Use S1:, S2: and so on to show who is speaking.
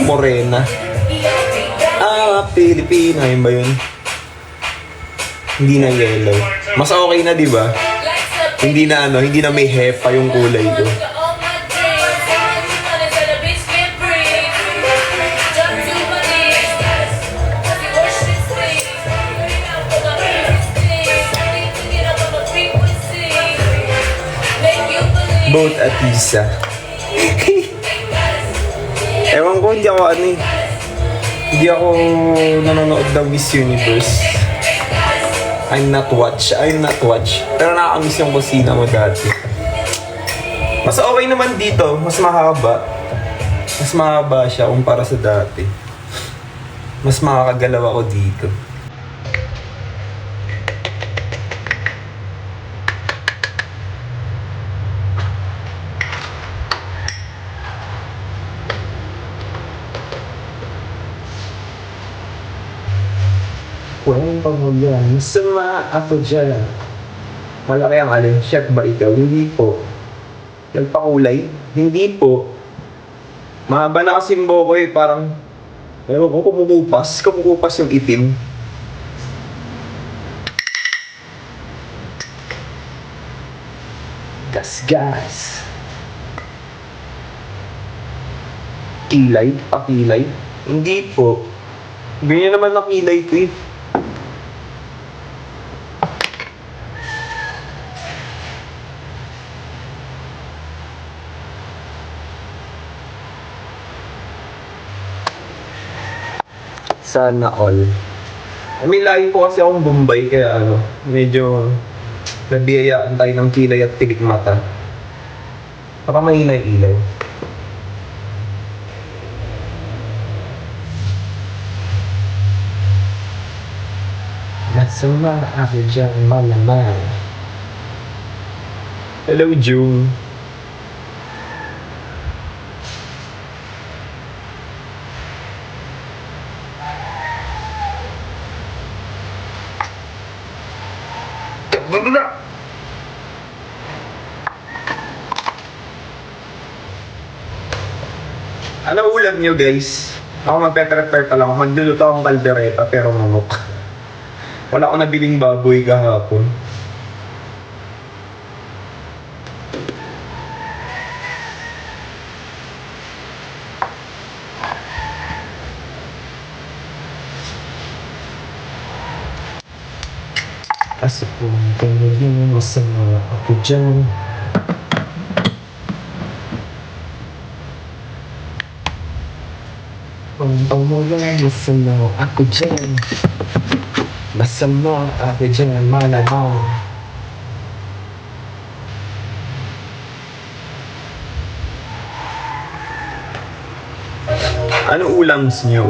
S1: Morena. Pilipina. Yun ba yun? Hindi na yellow. Mas okay na, di ba? Hindi na hindi na may hepa yung kulay ko. Both at Lisa. Ewan ko, hindi ako nanonood ng Miss Universe. I'm not watch. Pero nakakamiss yung kusina mo dati. Mas okay naman dito, mas mahaba. Mas mahaba siya kumpara sa dati. Mas makakagalaw ako dito. Kwento mo yan, masama ako dyan. Malaki ang chef ba ikaw? Hindi po. Nagpakulay? Hindi po. Mahaba na kasi yung buhok ko parang, ewan ko, kumukupas yung itim. Gas. Kilay? Pakilay? Hindi po. Ganyan naman ang kilay ko eh. Sana all. May lahi po kasi akong Bombay kaya medyo nabiyayaan tayo ng kilay at tilik mata. Baka mahina-ilaw. Masama ako dyan, malaman. Hello, June. Ano ulam nyo guys? Ako magpe-prepare pa lang. Magluluto akong kaldereta pero manok. Wala akong nabiling baboy kahapon. Asa po ang pangyayin mo sa mga ako dyan. Pangyayin mo sa mga ako dyan. Masama ako dyan, malamang. Ano ulams niyo?